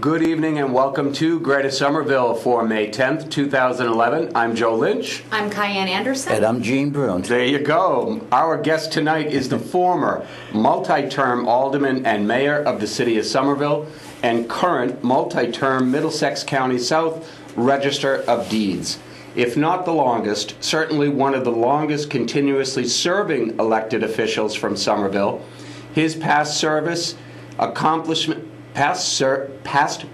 Good evening and welcome to Greater Somerville for May 10th, 2011. I'm Joe Lynch. I'm Cayenne Anderson. And I'm Eugene Brune. There you go. Our guest tonight is the former multi-term alderman and mayor of the city of Somerville and current multi-term Middlesex County South Register of Deeds. If not the longest, certainly one of the longest continuously serving elected officials from Somerville. His past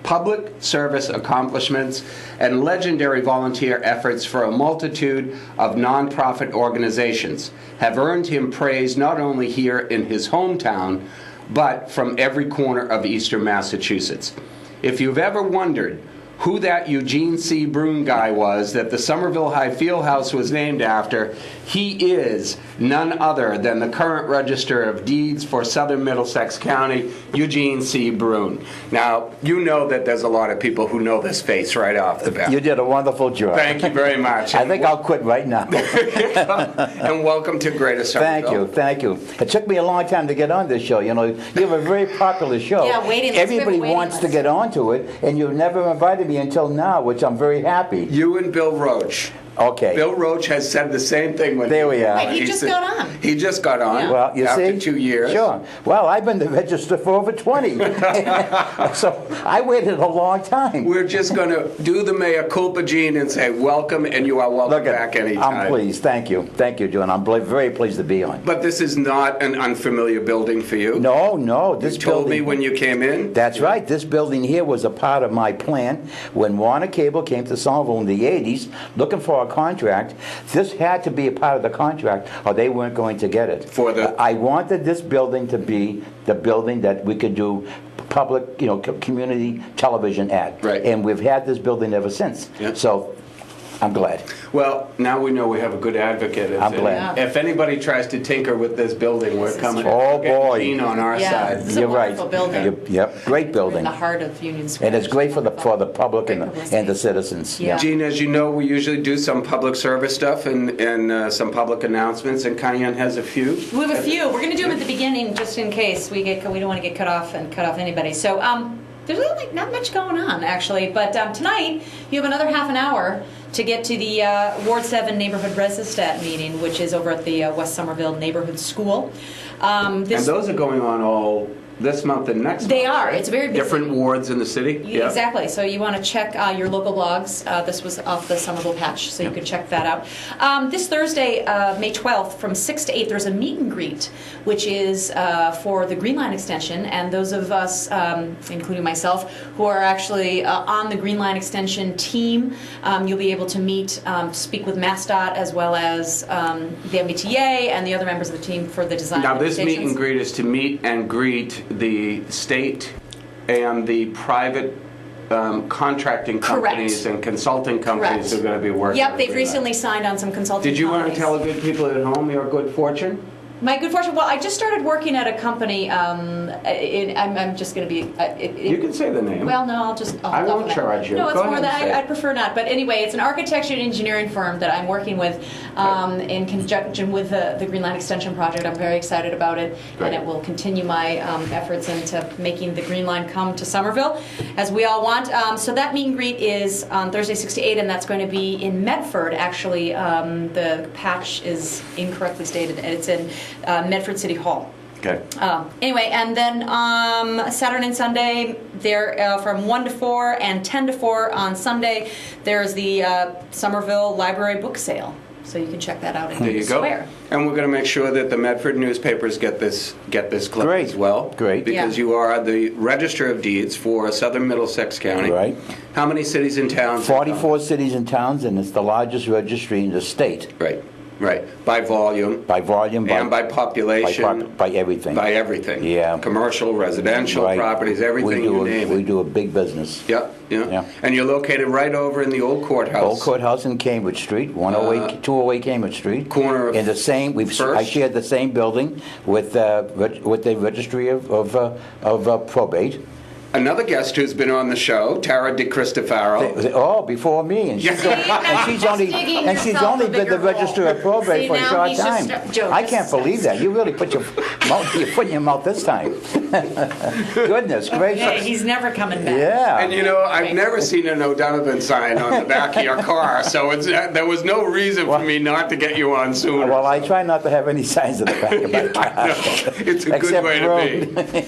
public service accomplishments and legendary volunteer efforts for a multitude of nonprofit organizations have earned him praise not only here in his hometown, but from every corner of eastern Massachusetts. If you've ever wondered who that Eugene C. Brune guy was that the Somerville High Fieldhouse was named after, he is none other than the current Register of Deeds for Southern Middlesex County, Eugene C. Brune. Now, you know that there's a lot of people who know this face right off the bat. You did a wonderful job. Thank you very much. I think I'll quit right now. And welcome to Greater Somerville. Thank you. It took me a long time to get on this show. You know, you have a very popular show. Yeah, waiting list. Everybody wants to get onto it, and you've never invited me until now, which I'm very happy. You and Bill Roach. Okay. Bill Roach has said the same thing when there we are. Wait, he just got on. He just got on. Yeah. Well, you after see? 2 years. Sure. Well, I've been the register for over 20. So I waited a long time. We're just going to do the mea culpa, Gene, and say welcome, and you are welcome back anytime. I'm pleased. Thank you, John. I'm very pleased to be on. But this is not an unfamiliar building for you. No. This You told me building, when you came in. That's right. This building here was a part of my plan when Warner Cable came to Somerville in the 80s looking for a contract. This had to be a part of the contract or they weren't going to get it. I wanted this building to be the building that we could do public, community television at. Right. And we've had this building ever since. Yep. So I'm glad. Well, now we know we have a good advocate. I'm glad. If anybody tries to tinker with this building, we're coming. Oh, We're getting boy. Gene on our side. This is You're a wonderful right. building. Yep. Great In building. the heart of Union Square. And it's great for the public Great and publicity. the citizens. Yeah. Gene, as you know, we usually do some public service stuff and some public announcements, and Cayenne has a few. We have a few. We're going to do them at the beginning just in case we don't want to get cut off anybody. So there's really not much going on, actually. But tonight, you have another half an hour to get to the Ward 7 Neighborhood Resistat meeting, which is over at the West Somerville Neighborhood School. And those are going on all this month and next month. They are. Right? It's very busy. Different wards in the city? Yeah. Exactly. So you want to check your local blogs. This was off the Somerville patch, so you could check that out. This Thursday, May 12th, from 6 to 8, there's a meet and greet, which is for the Green Line Extension. And those of us, including myself, who are actually on the Green Line Extension team, you'll be able to meet, speak with MassDOT as well as the MBTA and the other members of the team for the design. Now, this meet and greet is to meet and greet the state and the private contracting companies and consulting companies who are going to be working. Yep, they've recently signed on some consulting companies. Did you want to tell companies. the good people at home your good fortune? My good fortune? Well, I just started working at a company. I'm just going to be... you can say the name. Well, no, I won't charge you. No, it's Go more ahead that I'd prefer not. But anyway, it's an architecture and engineering firm that I'm working with in conjunction with the Green Line Extension project. I'm very excited about it, and it will continue my efforts into making the Green Line come to Somerville, as we all want. So that meet and greet is on Thursday, 6 to 8, and that's going to be in Medford. Actually, the patch is incorrectly stated, and it's in Medford City Hall. Okay. Anyway, and then Saturday and Sunday, they're from 1 to 4 and 10 to 4 on Sunday. There's the Somerville Library Book Sale. So you can check that out in the square. And we're going to make sure that the Medford newspapers get this clip as well. Great. Because you are the Register of Deeds for Southern Middlesex County. Right. How many cities and towns? 44 cities and towns, and it's the largest registry in the state. Right. By volume. By volume. And by population. By everything. By everything. Yeah. Commercial, residential properties, everything you name it. We do a big business. Yep. And you're located right over in the old courthouse. Old courthouse in Cambridge Street, 208 Cambridge Street. Corner of in the same. I shared the same building with the Registry of Probate. another guest who's been on the show, Tara DeCristofaro. Oh, before me, and she's only been the Registrar of Probate for a short time. I can't believe that. You really put your foot in your mouth this time. Goodness gracious. Okay, he's never coming back. Yeah. And I've never seen an O'Donovan sign on the back of your car, so there was no reason for me not to get you on sooner. Well, I try not to have any signs in the back of my car. It's a good way to be.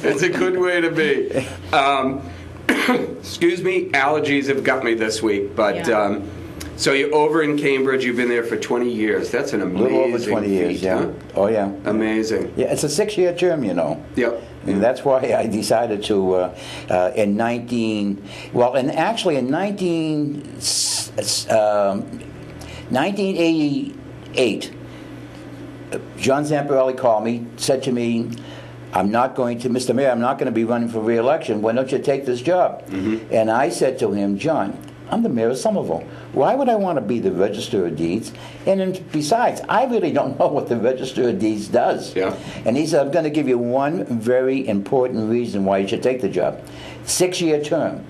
It's a good way to be. Excuse me, allergies have got me this week, but so you're over in Cambridge. You've been there for 20 years. That's an amazing A little over 20 years, feat, yeah. Huh? Oh, yeah. Amazing. Yeah, it's a 6-year term, Yep. And that's why I decided to, in 1988, John Zamparelli called me, said to me, Mr. Mayor, I'm not going to be running for re-election. Why don't you take this job? Mm-hmm. And I said to him, John, I'm the mayor of Somerville. Why would I want to be the Register of Deeds? And then besides, I really don't know what the Register of Deeds does. Yeah. And he said, I'm going to give you one very important reason why you should take the job. 6-year term.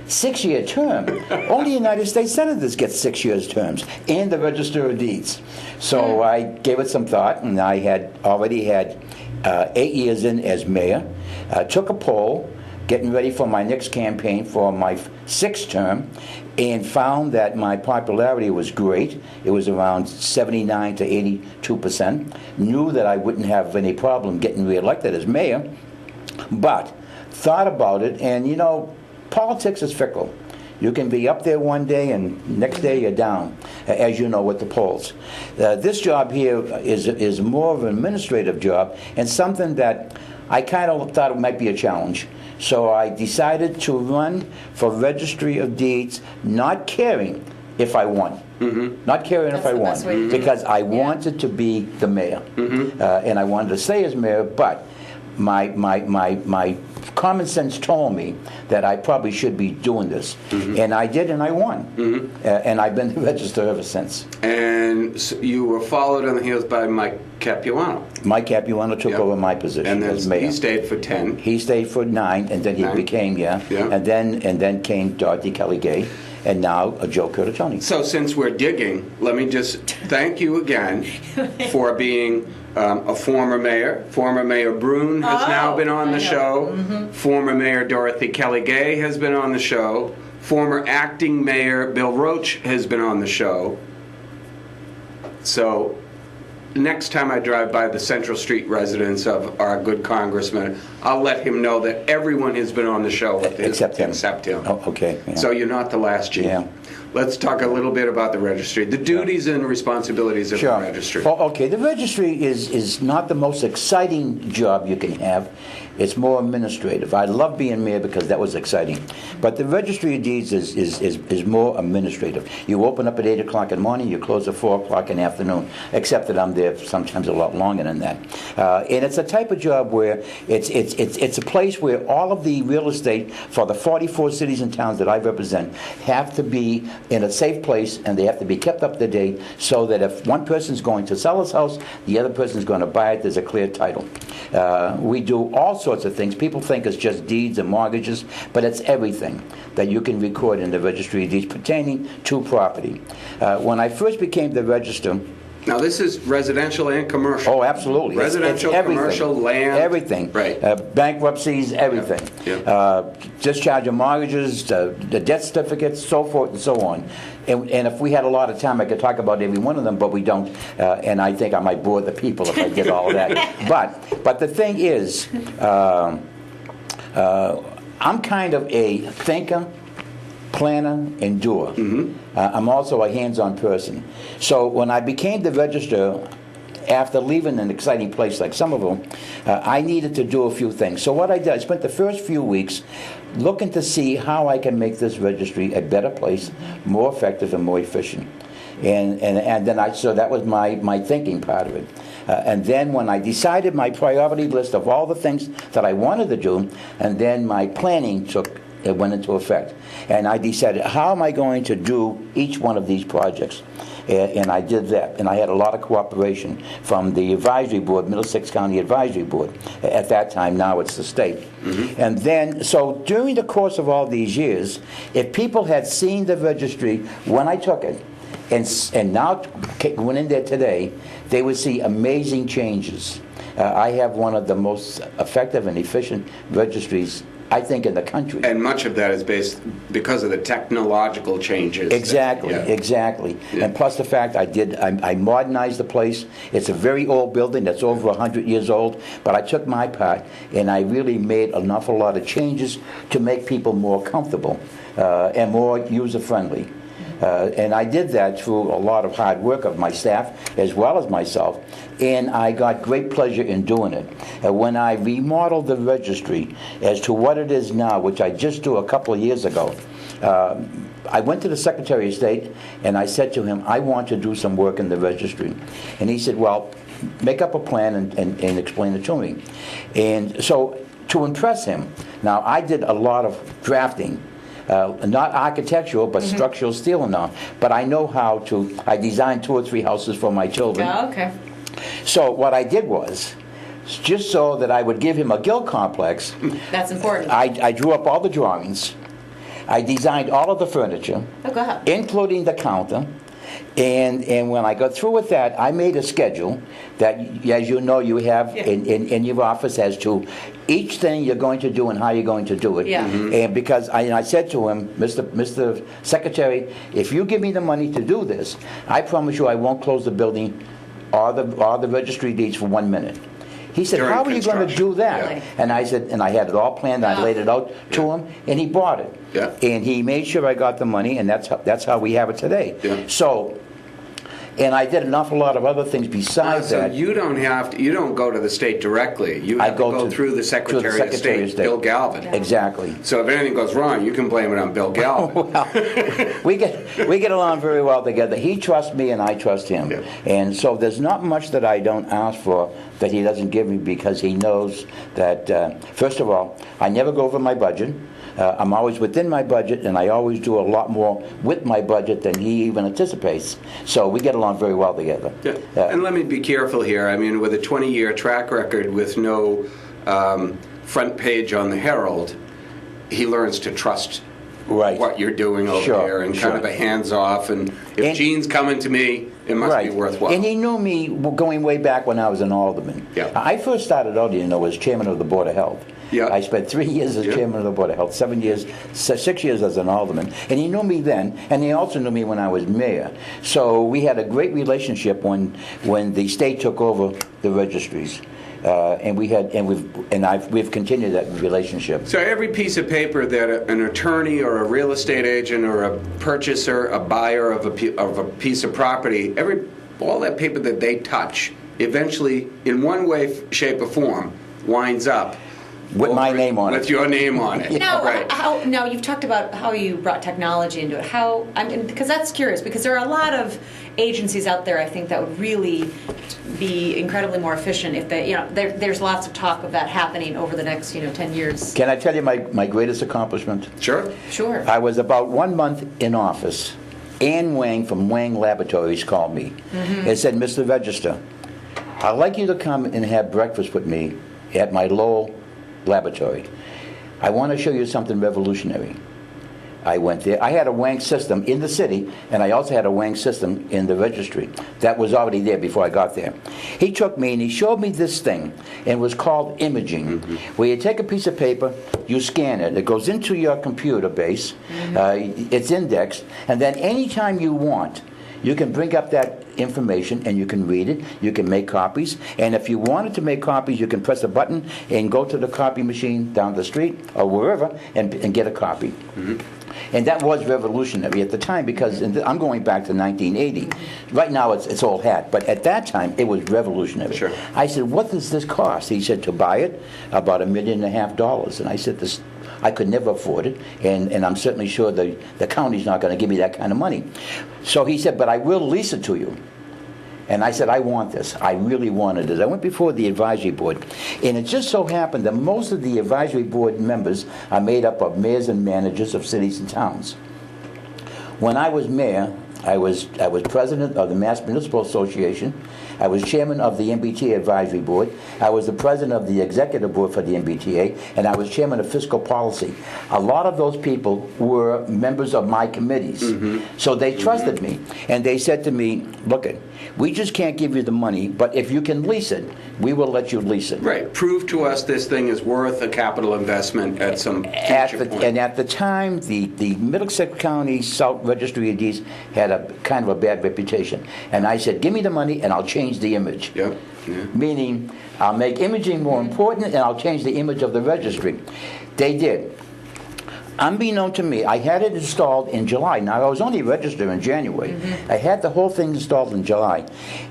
6-year term. Only United States senators get 6 years terms, and the Register of Deeds. So I gave it some thought, and I had already had 8 years in as mayor. Took a poll, getting ready for my next campaign for my 6th term, and found that my popularity was great. It was around 79 to 82%. Knew that I wouldn't have any problem getting reelected as mayor, but thought about it, and politics is fickle. You can be up there one day and next day you're down, as you know with the polls. This job here is more of an administrative job and something that I kind of thought it might be a challenge. So I decided to run for Registry of Deeds, not caring if I won. Mm-hmm. Not caring if I won, because I wanted to be the mayor. Mm-hmm. And I wanted to stay as mayor, but my common sense told me that I probably should be doing this. Mm-hmm. And I did, and I won. Mm-hmm. And I've been the Register ever since. And so you were followed on the heels by Mike Capuano. Mike Capuano took over my position as mayor. He stayed for 10. He stayed for 9, and then he became, and then came Dorothy Kelly Gay, and now Joe Curtatone. So since we're digging, let me just thank you again for being a former mayor. Former Mayor Brune has now been on the show. Mm-hmm. Former Mayor Dorothy Kelly Gay has been on the show. Former acting mayor Bill Roach has been on the show. So next time I drive by the Central Street residence of our good congressman, I'll let him know that everyone has been on the show except him. Oh, okay. Yeah. So you're not the last, Gene. Yeah. Let's talk a little bit about the registry, the duties and responsibilities of the registry. Well, okay, the registry is not the most exciting job you can have. It's more administrative. I love being mayor because that was exciting. But the Registry of Deeds is more administrative. You open up at 8 o'clock in the morning, you close at 4 o'clock in the afternoon, except that I'm there sometimes a lot longer than that. And it's a type of job where it's a place where all of the real estate for the 44 cities and towns that I represent have to be in a safe place, and they have to be kept up to date so that if one person's going to sell his house, the other person's going to buy it, there's a clear title. We do all sorts of things. People think it's just deeds and mortgages, but it's everything that you can record in the Registry of Deeds pertaining to property. When I first became the register, now this is residential and commercial. Oh, absolutely. Residential, it's commercial, land. Everything. Right. Bankruptcies, everything. Yep. Discharge of mortgages, the death certificates, so forth and so on. And if we had a lot of time, I could talk about every one of them, but we don't. And I think I might bore the people if I did all of that. But the thing is, I'm kind of a thinker, planner, and doer. Mm-hmm. I'm also a hands-on person. So when I became the register, after leaving an exciting place like Somerville, I needed to do a few things. So what I did, I spent the first few weeks looking to see how I can make this registry a better place, more effective and more efficient. And then so that was my thinking part of it. And then when I decided my priority list of all the things that I wanted to do, and then my planning took it went into effect. And I decided, how am I going to do each one of these projects? And I did that. And I had a lot of cooperation from the advisory board, Middlesex County Advisory Board. At that time, now it's the state. And then, so during the course of all these years, if people had seen the registry when I took it, and now went in there today, they would see amazing changes. I have one of the most effective and efficient registries, I think, in the country. And much of that is based because of the technological changes. Exactly, exactly. Yeah. And plus the fact I modernized the place. It's a very old building that's over 100 years old, but I took my part and I really made an awful lot of changes to make people more comfortable and more user-friendly. And I did that through a lot of hard work of my staff as well as myself, and I got great pleasure in doing it. When I remodeled the registry as to what it is now, which I just did a couple of years ago, I went to the Secretary of State and I said to him, I want to do some work in the registry. And he said, well, make up a plan and explain it to me. And so to impress him, now I did a lot of drafting. Not architectural, but structural steel and all. But I know how to, I designed 2 or 3 houses for my children. Oh, okay. So what I did was, just so that I would give him a guild complex. That's important. I drew up all the drawings. I designed all of the furniture, including the counter. And when I got through with that, I made a schedule that, as you know, you have in your office as to each thing you're going to do and how you're going to do it. And because I said to him, Mr. Secretary, if you give me the money to do this, I promise you I won't close the building or the registry deeds for 1 minute. He said, how are you going to do that? Really? And I said, and I had it all planned, I laid it out to him, and he bought it. And he made sure I got the money, and that's how we have it today. So, and I did an awful lot of other things besides that. So you don't go to the state directly. You have to go through the Secretary of State, Bill Galvin. Exactly. So if anything goes wrong, you can blame it on Bill Galvin. Well, we get along very well together. He trusts me and I trust him. And so there's not much that I don't ask for that he doesn't give me, because he knows that, first of all, I never go over my budget. I'm always within my budget, and I always do a lot more with my budget than he even anticipates. So we get along very well together. And let me be careful here. I mean, with a 20-year track record with no front page on the Herald, he learns to trust what you're doing over there, and kind of a hands-off. And if Gene's coming to me, it must be worthwhile. And he knew me going way back when I was an alderman. I first started out, as chairman of the Board of Health. I spent 3 years as chairman of the Board of Health, 6 years as an alderman. And he knew me then, and he also knew me when I was mayor. So we had a great relationship when the state took over the registries. We've continued that relationship. So every piece of paper that an attorney or a real estate agent or a purchaser, a buyer of a piece of property, all that paper that they touch, eventually, in one way, shape, or form, winds up with my name on it. With your name on it. Now, you've talked about how you brought technology into it. Because that's curious, because there are a lot of agencies out there, I think, that would really be incredibly more efficient if they, there's lots of talk of that happening over the next, 10 years. Can I tell you my greatest accomplishment? Sure. Sure. I was about 1 month in office. Ann Wang from Wang Laboratories called me and said, Mr. Register, I'd like you to come and have breakfast with me at my Lowell laboratory. I want to show you something revolutionary. I went there. I had a Wang system in the city, and I also had a Wang system in the registry. That was already there before I got there. He took me and he showed me this thing, and it was called imaging, where you take a piece of paper, you scan it. It goes into your computer base. It's indexed, and then anytime you want, you can bring up that information and you can read it. You can make copies. And if you wanted to make copies, you can press a button and go to the copy machine down the street or wherever and get a copy. And that was revolutionary at the time, because I'm going back to 1980. Right now it's old hat, but at that time it was revolutionary. Sure. I said, what does this cost? He said, to buy it, about $1.5 million. And I said, I could never afford it, and I'm certainly sure the county's not going to give me that kind of money. So he said, but I will lease it to you. And I said, I want this. I really wanted this. I went before the advisory board. And it just so happened that most of the advisory board members are made up of mayors and managers of cities and towns. When I was mayor, I was president of the Mass Municipal Association. I was chairman of the MBTA advisory board. I was the president of the executive board for the MBTA, and I was chairman of fiscal policy. A lot of those people were members of my committees. So they trusted me, and they said to me, look, we just can't give you the money, but if you can lease it, we will let you lease it. Right. Prove to us this thing is worth a capital investment at some future point. And at the time, the Middlesex County South Registry of Deeds had a kind of a bad reputation. And I said, give me the money and I'll change the image. Yeah. Yeah. Meaning, I'll make imaging more important and I'll change the image of the registry. They did. Unbeknown to me, I had it installed in July. Now, I was only registered in January. I had the whole thing installed in July.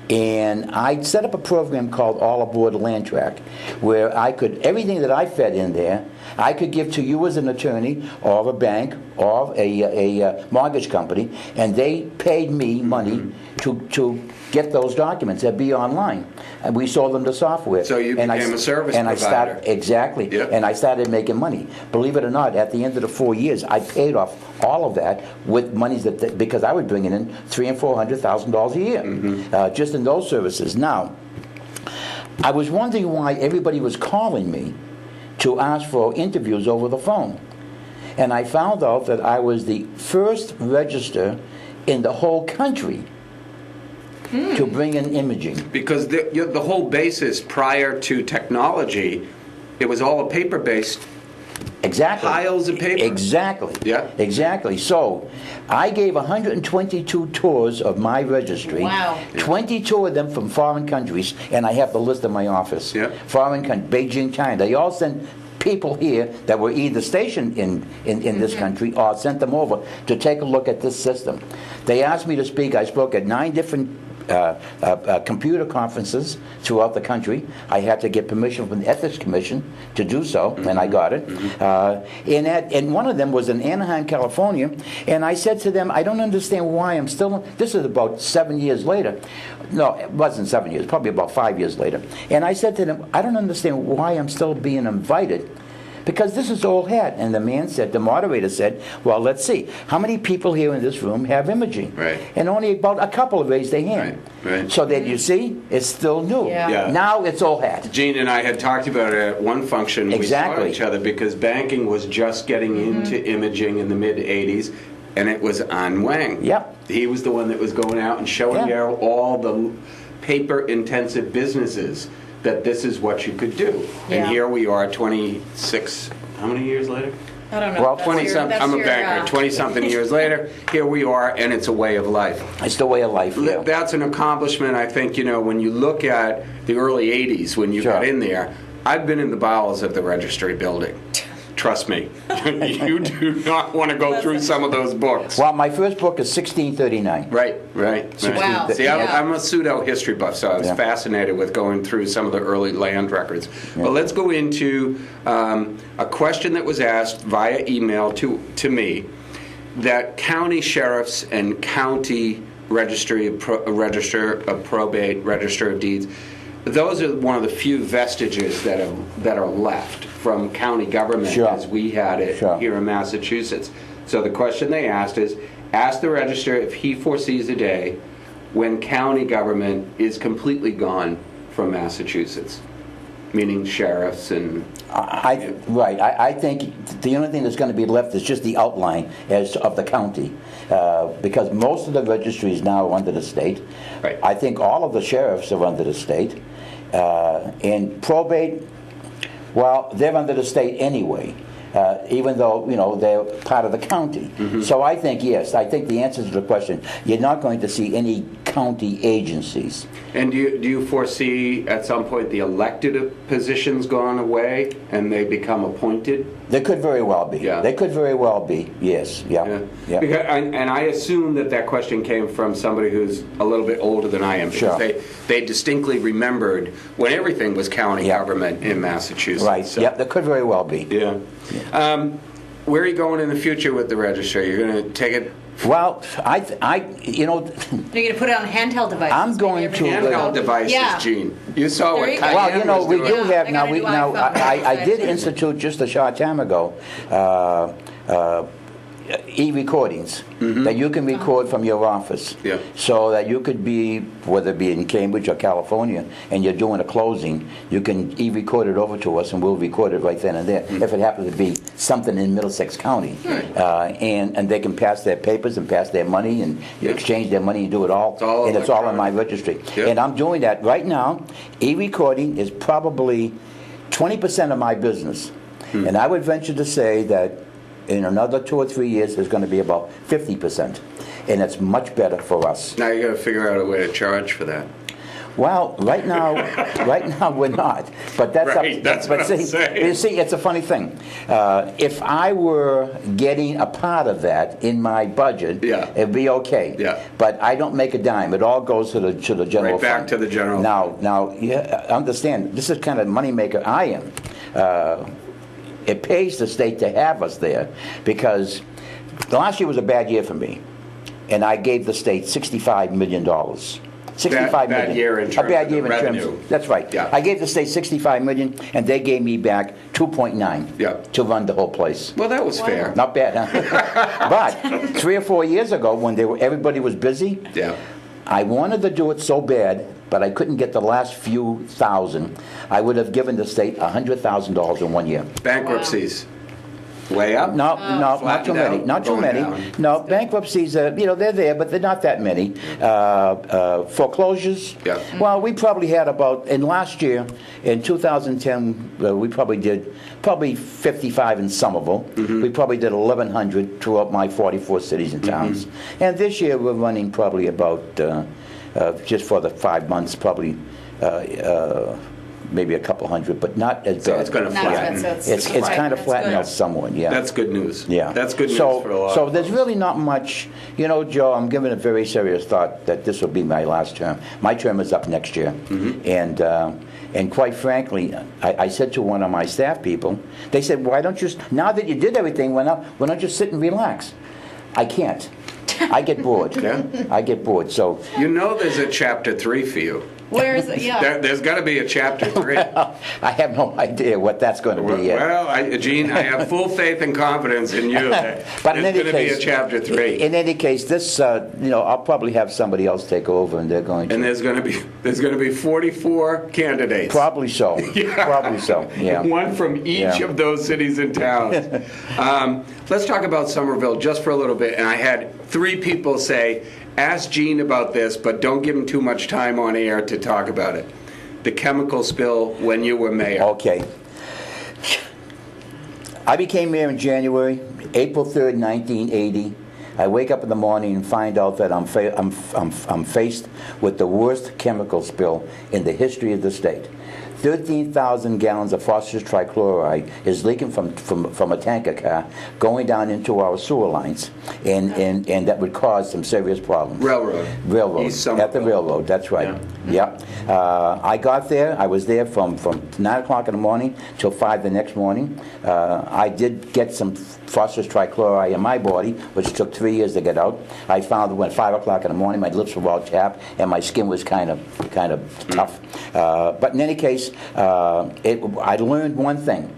And I set up a program called All Aboard Land Track, where I could, everything that I fed in there, I could give to you as an attorney, or a bank, or a mortgage company, and they paid me money to get those documents. They'd be online. And we sold them the software. So you became a service provider. Exactly. Yep. And I started making money. Believe it or not, at the end of the 4 years, I paid off all of that with monies because I was bringing in $300,000 and $400,000 a year, just in those services. Now, I was wondering why everybody was calling me to ask for interviews over the phone. And I found out that I was the first register in the whole country to bring in imaging. Because the whole basis prior to technology, it was all a paper-based. Exactly. Piles of paper. Exactly. Yeah. Exactly. So I gave 122 tours of my registry. Wow. 22 of them from foreign countries, and I have the list in my office. Yeah. Foreign countries, Beijing, China. They all sent people here that were either stationed in this country or sent them over to take a look at this system. They asked me to speak. I spoke at 9 different computer conferences throughout the country. I had to get permission from the Ethics Commission to do so, and I got it. And one of them was in Anaheim, California, and I said to them, I don't understand why I'm still, this is about 7 years later. No, it wasn't 7 years, probably about 5 years later. And I said to them, I don't understand why I'm still being invited, because this is old hat. And the man said, the moderator said, well, let's see. How many people here in this room have imaging? Right. And only about a couple raised their hand. Right. So that you see, it's still new. Yeah. Now it's old hat. Gene and I had talked about it at one function. Exactly. We saw each other because banking was just getting into imaging in the mid-'80s, and it was An Wang. Yep. He was the one that was going out and showing you all the paper-intensive businesses that this is what you could do. Yeah. And here we are 26, how many years later? I don't know. Well, 20-something, I'm a banker, 20-something years later, here we are, and it's a way of life. It's the way of life. Yeah. That's an accomplishment, I think, when you look at the early 80s, when you got in there, I've been in the bowels of the registry building. Trust me, you do not want to go through some of those books. Well, my first book is 1639. Right. Wow. See, I'm a pseudo-history buff, so I was fascinated with going through some of the early land records. Yeah. But let's go into a question that was asked via email to me, that county sheriffs and county register of probate, register of deeds, those are one of the few vestiges that are left from county government as we had it here in Massachusetts. So the question they asked is, ask the register if he foresees a day when county government is completely gone from Massachusetts, meaning sheriffs and... I think the only thing that's going to be left is just the outline of the county, because most of the registries now are under the state. Right. I think all of the sheriffs are under the state. And probate, well, they're under the state anyway, even though, they're part of the county. So I think, yes, I think the answer to the question, you're not going to see any county agencies. And do you foresee at some point the elected positions gone away and they become appointed? They could very well be. Yeah. They could very well be, yes. Yeah. Because, and I assume that question came from somebody who's a little bit older than I am. Sure. They distinctly remembered when everything was county government in Massachusetts. Right. So. Yep. That could very well be. Yeah. Where are you going in the future with the registry? You're going to take it Well, you know, You're going to put it on handheld devices. I'm going to Handheld devices, Yeah. Gene. You saw There what you go. Cayenne well, you know, was we doing. do Yeah, have they now. gotta do iPhone. I did institute just a short time ago. E-recordings that you can record from your office, Yeah. so that you could be, whether it be in Cambridge or California, and you're doing a closing, you can e-record it over to us, and we'll record it right then and there. If it happens to be something in Middlesex County, and they can pass their papers and pass their money and exchange their money and do it all, and it's all in my registry. Yeah. And I'm doing that right now. E-recording is probably 20% of my business, and I would venture to say that in another 2 or 3 years, it's going to be about 50%, and it's much better for us. Now you got to figure out a way to charge for that. Well, right now we're not, but that's Right, up. that's but what I'm see, saying. you see, it's a funny thing. If I were getting a part of that in my budget, Yeah. it'd be okay. Yeah. But I don't make a dime. It all goes to the general Right back fund. to the general Now, yeah, understand. This is kind of moneymaker I am. It pays the state to have us there, because the last year was a bad year for me, and I gave the state $65 million. Bad year in terms of the revenue. That's right. Yeah. I gave the state $65 million, and they gave me back 2.9 Yeah. to run the whole place. Well, that was fair. Not bad, huh? But 3 or 4 years ago, when everybody was busy, Yeah. I wanted to do it so bad, but I couldn't get the last few thousand. I would have given the state $100,000 in 1 year. Bankruptcies. Way up? No, not Flattened too many. out, Not too going many. down. No, bankruptcies, they're there, but they're not that many. Foreclosures. Yeah. Well, we probably had in last year, in 2010, we probably did 55 in Somerville. We probably did 1,100 throughout my 44 cities and towns. And this year we're running probably about, just for the 5 months, probably maybe a couple hundred, but not as So bad. it's going to Not flatten. bad, so It's kind of That's flattened good. out somewhat, yeah. That's good news. Yeah. That's good news so, for a lot. So there's really not much, you know, Joe, I'm giving a very serious thought that this will be my last term. My term is up next year. And quite frankly, I said to one of my staff people, they said, why don't you, now that you did everything, why don't you sit and relax? I can't. I get bored. Yeah. I get bored, so. You know there's a chapter 3 for you. Where is it? Yeah. There's got to be a chapter 3. I have no idea what that's going to be yet. Well, Gene, I have full faith and confidence in you that But in there's any going to be a case, chapter 3. In any case, this, I'll probably have somebody else take over, and they're going to. And there's going to be 44 candidates. Probably so. Yeah. Probably so. Yeah. One from each Yeah. of those cities and towns. Let's talk about Somerville just for a little bit. And I had 3 people say, ask Gene about this, but don't give him too much time on air to talk about it. The chemical spill when you were mayor. Okay. I became mayor in January, April 3rd, 1980. I wake up in the morning and find out that I'm faced with the worst chemical spill in the history of the state. 13,000 gallons of phosphorus trichloride is leaking from a tanker car going down into our sewer lines, and that would cause some serious problems. Railroad. East Somerville. At the railroad, that's right. Yeah. I got there. I was there from 9 o'clock in the morning till 5 the next morning. I did get some phosphorus trichloride in my body, which took 3 years to get out. I found that when 5 o'clock in the morning, my lips were all chapped and my skin was kind of tough. But in any case, I learned one thing,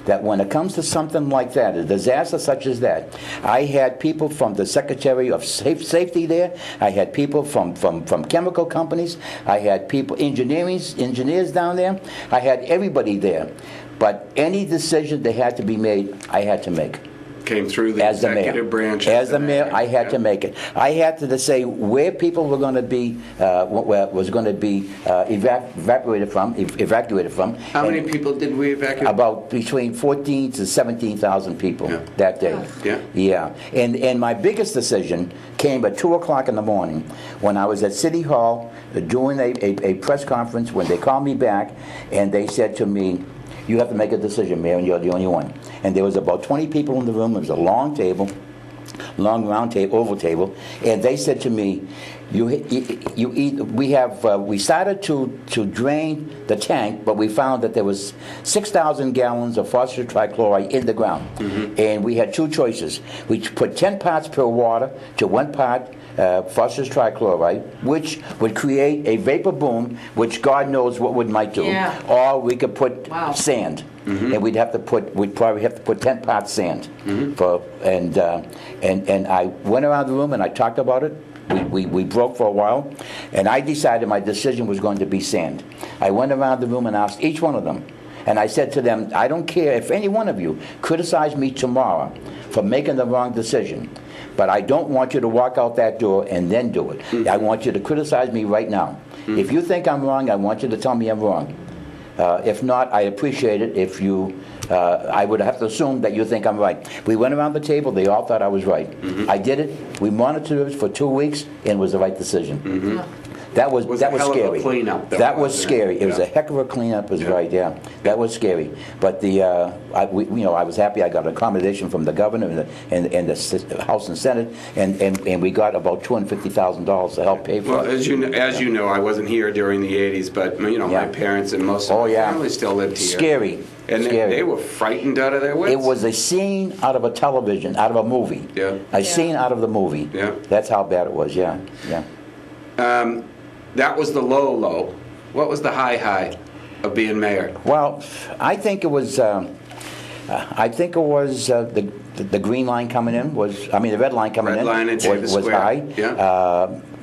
that when it comes to something like that, a disaster such as that, I had people from the Secretary of Safety there, I had people from chemical companies, I had people, engineers down there, I had everybody there. But any decision that had to be made, I had to make. Came through the As the mayor. executive branch. As the mayor, I had to make it. I had to say where people were going to be, was going to be evacuated from. How many people did we evacuate? About between 14 to 17,000 people that day. Yeah. Yeah. And my biggest decision came at 2 o'clock in the morning when I was at City Hall doing a press conference, when they called me back and they said to me, you have to make a decision, Mayor, and you're the only one. And there was about 20 people in the room. It was a long table, long round table, oval table, and they said to me, we started to drain the tank, but we found that there was 6,000 gallons of phosphorus trichloride in the ground. And we had two choices. We put 10 parts per water to 1 part phosphorus trichloride, which would create a vapor boom, which God knows what it might do. Yeah. Or we could put sand. And we'd probably have to put 10 parts sand. And I went around the room and I talked about it. We broke for a while, and I decided my decision was going to be sand. I went around the room and asked each one of them, and I said to them, I don't care if any one of you criticize me tomorrow for making the wrong decision, but I don't want you to walk out that door and then do it. I want you to criticize me right now. If you think I'm wrong, I want you to tell me I'm wrong. If not, I appreciate it if you... I would have to assume that you think I'm right. We went around the table. They all thought I was right. I did it. We monitored it for 2 weeks, and it was the right decision. That was scary. That was scary. It was a heck of a cleanup. Is right. Yeah, that was scary. But I was happy. I got accommodation from the governor and the House and Senate, and we got about $250,000 to help pay for it. Well, as you know, I wasn't here during the '80s, but my parents and most of my family still lived here. Scary. And they were frightened out of their wits. It was a scene out of a television, out of a movie. A scene out of the movie. That's how bad it was. Yeah. That was the low. What was the high of being mayor? Well, I think it was. The green line coming in the red line coming in was high.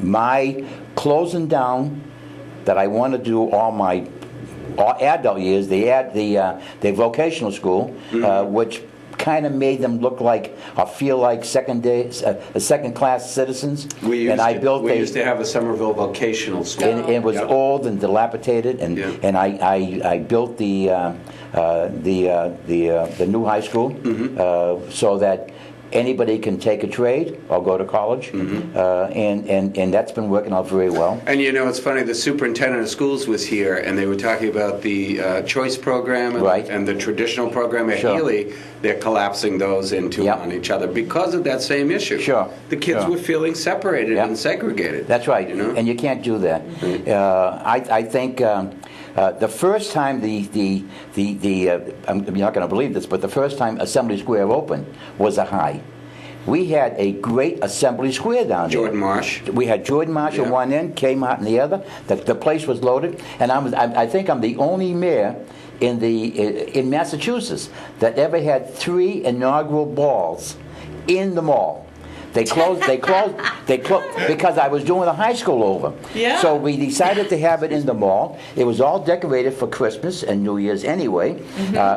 My closing down that I want to do all adult years, the vocational school, which kind of made them look like or feel like second-class citizens. We used to have a Somerville vocational school. And it was old and dilapidated, and I built the new high school so that anybody can take a trade or go to college, and that's been working out very well. And it's funny, the superintendent of schools was here, and they were talking about the choice program and the traditional program at Healy. They're collapsing those into on each other because of that same issue. The kids were feeling separated and segregated. That's right, and you can't do that. I think the first time I'm not going to believe this, but the first time Assembly Square opened was a high. We had a great Assembly Square down there. Jordan Marsh. We had Jordan Marsh at one end, Kmart in the other. The place was loaded, and I think I'm the only mayor in Massachusetts that ever had 3 inaugural balls in the mall. They closed because I was doing the high school over. So we decided to have it in the mall. It was all decorated for Christmas and New Year's anyway.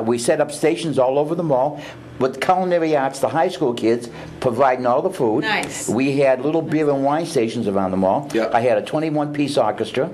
We set up stations all over the mall. With culinary arts, the high school kids providing all the food. Nice. We had little beer and wine stations around the mall. I had a 21-piece orchestra.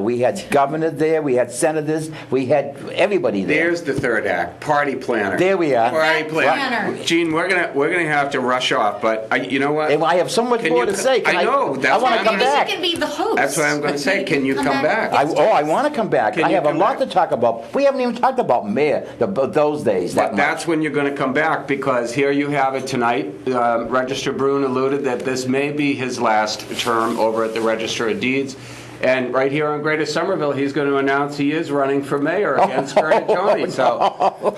We had governor there. We had senators. We had everybody there. There's the third act, party planner. There we are. Party planner. Gene, we're gonna have to rush off, but you know what? I have so much more to say. I know. I want to come back. You can be the host. That's what I'm going to say. Can you come back? I want to come back. I have a lot to talk about. We haven't even talked about mayor those days. But that's when you're going to come back, because here you have it tonight. Register Brune alluded that this may be his last term over at the Registry of Deeds. And right here on Greater Somerville, he's going to announce he is running for mayor against Kurt Tony. So,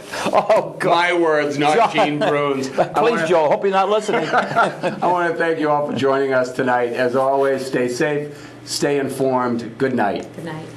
my words, not Gene Brune's. Please, Joe, hope you're not listening. I want to thank you all for joining us tonight. As always, stay safe, stay informed. Good night. Good night.